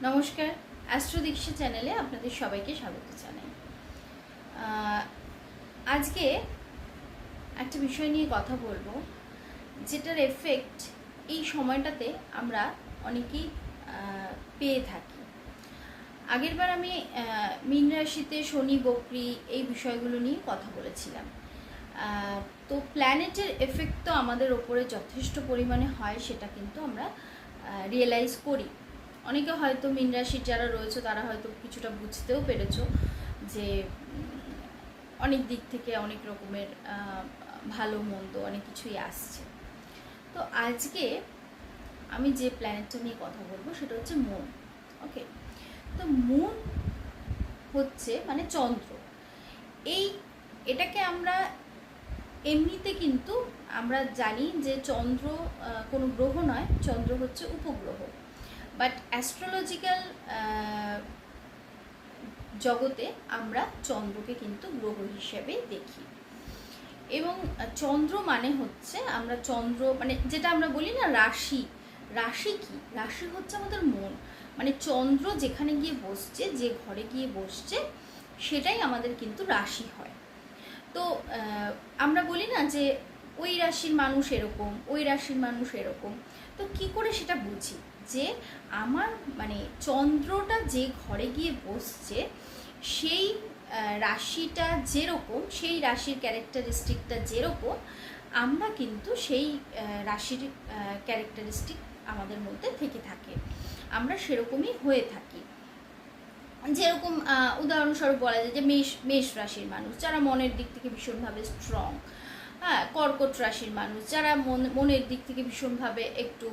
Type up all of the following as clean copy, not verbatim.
নমস্কার, অ্যাস্ট্রো দীক্ষা চ্যানেলে আপনাদের সবাইকে স্বাগত জানাই। আজকে একটা বিষয় নিয়ে কথা বলবো, যেটার এফেক্ট এই সময়টাতে আমরা অনেকেই পেয়ে থাকি। আগেরবার আমি মীন রাশিতে শনি বকরি এই বিষয়গুলো নিয়ে কথা বলেছিলাম। তো প্ল্যানেটের এফেক্ট তো আমাদের ওপরে যথেষ্ট পরিমাণে হয়, সেটা কিন্তু আমরা রিয়েলাইজ করি। অনেকে হয়তো মীন রাশির যারা রয়েছে তারা হয়তো কিছুটা বুঝতেও পেরেছো যে অনেক দিক থেকে অনেক রকমের ভালো মন্দ অনেক কিছুই আসছে। তো আজকে আমি যে প্ল্যানেটটা নিয়ে কথা বলবো সেটা হচ্ছে মুন। ওকে, তো মুন হচ্ছে মানে চন্দ্র। এটাকে আমরা এমনিতে কিন্তু আমরা জানি যে চন্দ্র কোনো গ্রহ নয়, চন্দ্র হচ্ছে উপগ্রহ। বাট অ্যাস্ট্রোলজিক্যাল জগতে আমরা চন্দ্রকে কিন্তু গ্রহ হিসেবে দেখি। এবং চন্দ্র মানে হচ্ছে, আমরা চন্দ্র মানে যেটা আমরা বলি না রাশি, রাশি কি? রাশি হচ্ছে আমাদের মন। মানে চন্দ্র যেখানে গিয়ে বসছে, যে ঘরে গিয়ে বসছে, সেটাই আমাদের কিন্তু রাশি হয়। তো আমরা বলি না যে ওই রাশির মানুষ এরকম, ওই রাশির মানুষ এরকম। তো কি করে সেটা বুঝি যে আমার মানে চন্দ্রটা যে ঘরে গিয়ে বসছে সেই রাশিটা যেরকম, সেই রাশির ক্যারেক্টারিস্টিকটা যেরকম, আমরা কিন্তু সেই রাশির ক্যারেক্টারিস্টিক আমাদের মধ্যে থেকে থাকে, আমরা সেরকমই হয়ে থাকি। যেরকম উদাহরণস্বরূপ বলা যায় যে মেষ রাশির মানুষ যারা মনের দিক থেকে ভীষণভাবে স্ট্রং, হ্যাঁ, কর্কট রাশির মানুষ যারা মনের দিক থেকে ভীষণভাবে একটু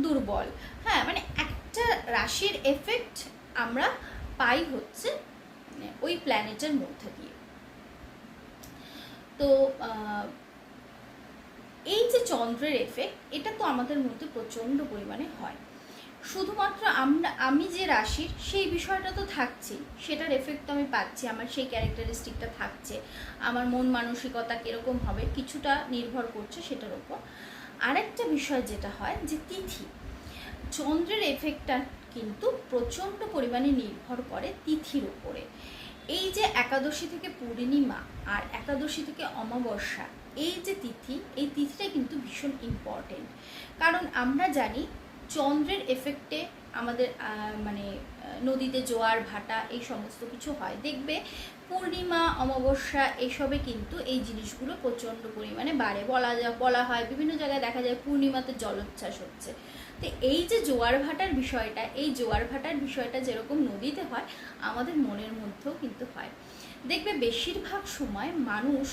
দুর্বল। হ্যাঁ, মানে একটা রাশির এফেক্ট আমরা পাই হচ্ছে ওই প্ল্যানেটের মধ্যে দিয়ে। তো এই যে চন্দ্রের এফেক্ট, এটা তো আমাদের মধ্যে প্রচণ্ড পরিমাণে হয়। শুধুমাত্র আমি যে রাশির সেই বিষয়টা তো থাকছেই, সেটার এফেক্ট তো আমি পাচ্ছি, আমার সেই ক্যারেক্টারিস্টিকটা থাকছে, আমার মন মানসিকতা কীরকম হবে কিছুটা নির্ভর করছে সেটার ওপর। আরেকটা বিষয় যেটা হয় যে তিথি, চন্দ্রের এফেক্টটা কিন্তু প্রচণ্ড পরিমাণে নির্ভর করে তিথির উপরে। এই যে একাদশী থেকে পূর্ণিমা আর একাদশী থেকে অমাবস্যা, এই যে তিথি, এই তিথিটা কিন্তু ভীষণ ইম্পর্টেন্ট। কারণ আমরা জানি চন্দ্রের এফেক্টে আমাদের মানে নদীতে জোয়ার ভাটা এই সমস্ত কিছু হয়। দেখবে পূর্ণিমা অমাবস্যা এসবে কিন্তু এই জিনিসগুলো প্রচণ্ড পরিমাণে বাড়ে। বলা হয় বিভিন্ন জায়গায় দেখা যায় পূর্ণিমাতে জলোচ্ছ্বাস হচ্ছে। তো এই যে জোয়ার ভাটার বিষয়টা, এই জোয়ার ভাটার বিষয়টা যেরকম নদীতে হয়, আমাদের মনের মধ্যেও কিন্তু হয়। দেখবে বেশিরভাগ সময় মানুষ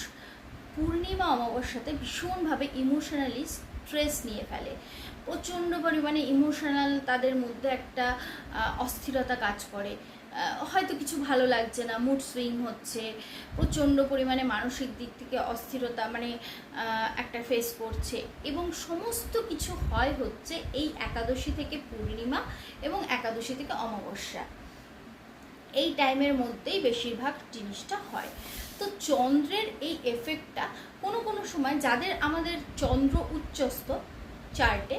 পূর্ণিমা অমাবস্যাতে ভীষণভাবে ইমোশনালি স্ট্রেস নিয়ে ফেলে, প্রচণ্ড পরিমাণে ইমোশনাল, তাদের মধ্যে একটা অস্থিরতা কাজ করে, হয়তো কিছু ভালো লাগছে না, মুড সুইং হচ্ছে, প্রচণ্ড পরিমাণে মানসিক দিক থেকে অস্থিরতা মানে একটা ফেস করছে। এবং সমস্ত কিছু হয় হচ্ছে এই একাদশী থেকে পূর্ণিমা এবং একাদশী থেকে অমাবস্যা, এই টাইমের মধ্যেই বেশিরভাগ জিনিসটা হয়। তো চন্দ্রের এই এফেক্টটা কোনো সময় যাদের আমাদের চন্দ্র উচ্চস্থ চার্টে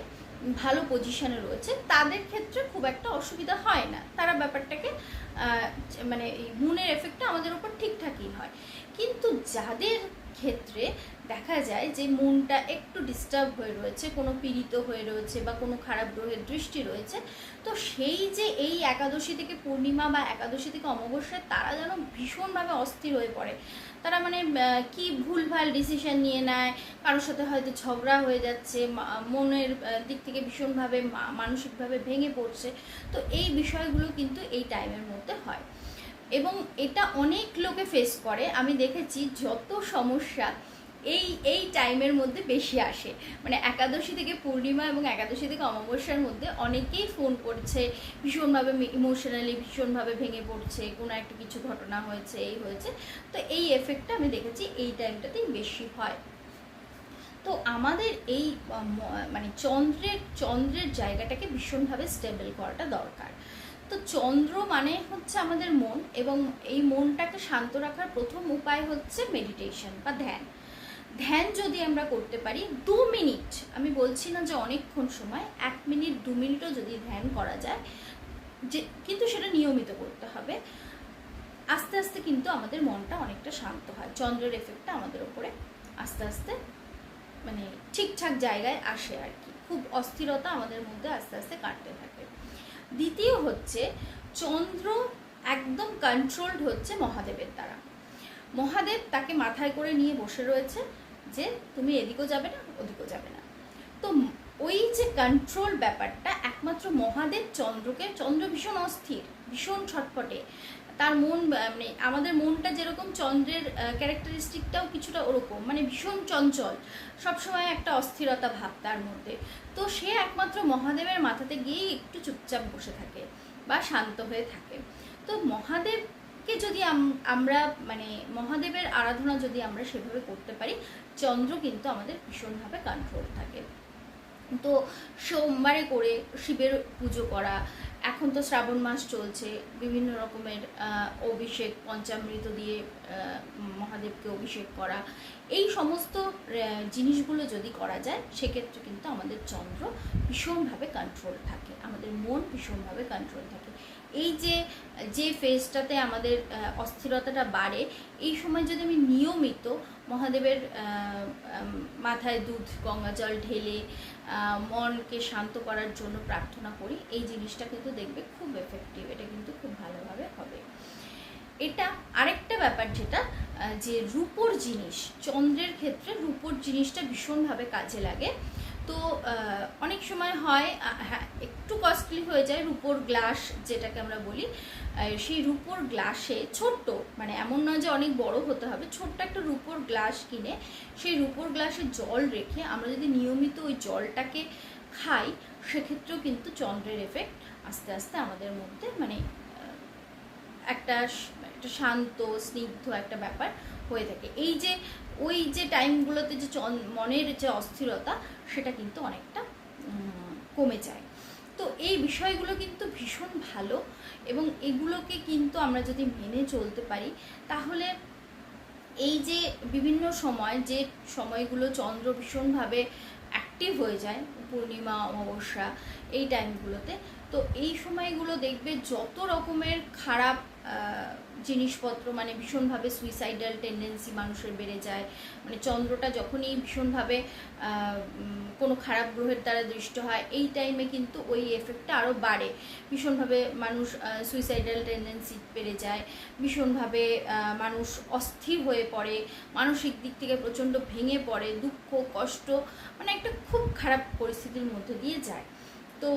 ভালো পজিশনে রয়েছে তাদের ক্ষেত্রে খুব একটা অসুবিধা হয় না, তারা ব্যাপারটাকে মানে এই মুনের এফেক্টটা আমাদের উপর ঠিকঠাকই হয়। কিন্তু যাদের ক্ষেত্রে দেখা যায় যে মনটা একটু ডিস্টার্ব হয়ে রয়েছে, কোনো পীড়িত হয়ে রয়েছে বা কোনো খারাপ গ্রহের দৃষ্টি রয়েছে, তো সেই যে এই একাদশী থেকে পূর্ণিমা বা একাদশী থেকে অমাবস্যায় তারা যেন ভীষণভাবে অস্থির হয়ে পড়ে। তারা মানে কি ভুলভাল ডিসিশন নিয়ে নেয়, কারোর সাথে হয়তো ঝগড়া হয়ে যাচ্ছে, মনের দিক থেকে ভীষণভাবে মানসিকভাবে ভেঙে পড়ছে। তো এই বিষয়গুলো কিন্তু এই টাইমের মধ্যে হয় এবং এটা অনেক লোকে ফেস করে। আমি দেখেছি যত সমস্যা এই টাইমের মধ্যে বেশি আসে, মানে একাদশী থেকে পূর্ণিমা এবং একাদশী থেকে অমাবস্যার মধ্যে অনেকেই ফোন করছে, ভীষণভাবে ইমোশনালি ভীষণভাবে ভেঙে পড়ছে, কোনো একটা কিছু ঘটনা হয়েছে, এই হয়েছে। তো এই এফেক্টটা আমি দেখেছি এই টাইমটাতেই বেশি হয়। তো আমাদের এই মানে চন্দ্রের জায়গাটাকে ভীষণভাবে স্টেবল করাটা দরকার। তো চন্দ্র মানে হচ্ছে আমাদের মন, এবং এই মনটাকে শান্ত রাখার প্রথম উপায় হচ্ছে মেডিটেশন বা ধ্যান। ধ্যান যদি আমরা করতে পারি 2 মিনিট, আমি বলছি না যে অনেকক্ষণ সময়, 1 মিনিট 2 মিনিটও যদি ধ্যান করা যায়, যে কিন্তু সেটা নিয়মিত করতে হবে। আস্তে আস্তে কিন্তু আমাদের মনটা অনেকটা শান্ত হয়, চন্দ্রের এফেক্টটা আমাদের ওপরে আস্তে আস্তে মানে ঠিকঠাক জায়গায় আসে আর কি, খুব অস্থিরতা আমাদের মধ্যে আস্তে আস্তে কাটতে থাকে। দ্বিতীয় হচ্ছে চন্দ্র একদম কন্ট্রোলড হচ্ছে মহাদেবের দ্বারা। মহাদেব তাকে মাথায় করে নিয়ে বসে রয়েছে যে তুমি এদিকেও যাবে না ওদিকেও যাবে না। তো ওই যে কন্ট্রোল ব্যাপারটা একমাত্র মহাদেব চন্দ্রকে, চন্দ্র ভীষণ অস্থির, ভীষণ ছটফটে, তার মন মানে আমাদের মনটা যেরকম চন্দ্রের ক্যারেক্টারিস্টিকটাও কিছুটা ওরকম, মানে ভীষণ চঞ্চল, সবসময় একটা অস্থিরতা ভাব তার মধ্যে। তো সে একমাত্র মহাদেবের মাথাতে গিয়েই একটু চুপচাপ বসে থাকে বা শান্ত হয়ে থাকে। তো মহাদেবকে যদি আমরা মানে মহাদেবের আরাধনা যদি আমরা সেভাবে করতে পারি, চন্দ্র কিন্তু আমাদের ভীষণভাবে কন্ট্রোল থাকে। তো সোমবারে করে শিবের পুজো করা, এখন তো শ্রাবণ মাস চলছে, বিভিন্ন রকমের অভিষেক পঞ্চামৃত দিয়ে মহাদেবকে অভিষেক করা, এই সমস্ত জিনিসগুলো যদি করা যায় সেক্ষেত্রে কিন্তু আমাদের চন্দ্র ভীষণভাবে কন্ট্রোল থাকে, আমাদের মন ভীষণভাবে কন্ট্রোল থাকে। এই যে ফেজটাতে আমাদের অস্থিরতাটা বাড়ে, এই সময় যদি আমি নিয়মিত মহাদেবের মাথায় দুধ গঙ্গা জল ঢেলে মনকে শান্ত করার জন্য প্রার্থনা করি, এই জিনিসটা কিন্তু দেখবে খুব এফেক্টিভ, এটা কিন্তু খুব ভালোভাবে হবে। এটা আরেকটা ব্যাপার যেটা যে রূপোর জিনিস, চন্দ্রের ক্ষেত্রে রূপোর জিনিসটা ভীষণভাবে কাজে লাগে। তো অনেক সময় হয় হ্যাঁ একটু কস্টলি হয়ে যায় রূপোর গ্লাস যেটাকে আমরা বলি, সেই রূপোর গ্লাসে ছোট্ট, মানে এমন নয় যে অনেক বড় হতে হবে, ছোট্ট একটা রূপোর গ্লাস কিনে সেই রূপোর গ্লাসে জল রেখে আমরা যদি নিয়মিত ওই জলটাকে খাই, সেক্ষেত্রেও কিন্তু চন্দ্রের এফেক্ট আস্তে আস্তে আমাদের মধ্যে মানে একটা শান্ত স্নিগ্ধ একটা ব্যাপার হয়ে থাকে। এই যে ওই যে টাইমগুলোতে যে মনের যে অস্থিরতা সেটা কিন্তু অনেকটা কমে যায়। তো এই বিষয়গুলো কিন্তু ভীষণ ভালো, এবং এগুলোকে কিন্তু আমরা যদি মেনে চলতে পারি তাহলে এই যে বিভিন্ন সময় যে সময়গুলো চন্দ্র ভীষণভাবে অ্যাক্টিভ হয়ে যায়, পূর্ণিমা অমাবস্যা এই টাইমগুলোতে, তো এই সময়গুলো দেখবে যত রকমের খারাপ জিনিসপত্র মানে ভীষণভাবে সুইসাইডাল টেন্ডেন্সি মানুষের বেড়ে যায়, মানে চন্দ্রটা যখনই ভীষণভাবে কোনো খারাপ গ্রহের দ্বারা দৃষ্ট হয় এই টাইমে কিন্তু ওই এফেক্টটা আরও বাড়ে, ভীষণভাবে মানুষ সুইসাইডাল টেন্ডেন্সি বেড়ে যায়, ভীষণভাবে মানুষ অস্থির হয়ে পড়ে, মানসিক দিক থেকে প্রচণ্ড ভেঙে পড়ে, দুঃখ কষ্ট মানে একটা খুব খারাপ পরিস্থিতির মধ্যে দিয়ে যায়। তো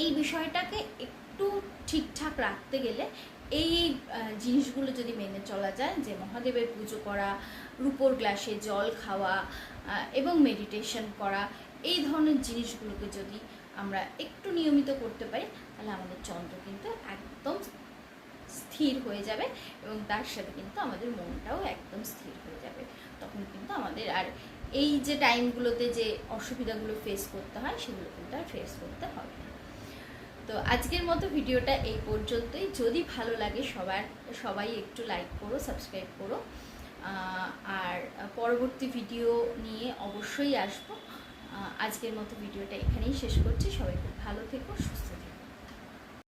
এই বিষয়টাকে একটু ঠিকঠাক রাখতে গেলে এই জিনিসগুলো যদি মেনে চলা যায়, যে মহাদেবের পুজো করা, রূপোর গ্লাসে জল খাওয়া এবং মেডিটেশন করা, এই ধরনের জিনিসগুলোকে যদি আমরা একটু নিয়মিত করতে পারি তাহলে আমাদের চন্দ্র কিন্তু একদম স্থির হয়ে যাবে, এবং তার সাথে কিন্তু আমাদের মনটাও একদম স্থির হয়ে যাবে। তখন কিন্তু আমাদের আর এই যে টাইমগুলোতে যে অসুবিধাগুলো ফেস করতে হয় সেগুলো কিন্তু আর ফেস করতে হবে না। তো আজকের মতো ভিডিওটা এই পর্যন্তই। যদি ভালো লাগে সবাই একটু লাইক করো, সাবস্ক্রাইব করো, আর পরবর্তী ভিডিও নিয়ে অবশ্যই আসবো। আজকের মতো ভিডিওটা এখানেই শেষ করছি। সবাই খুব ভালো থেকো, সুস্থ থেকো।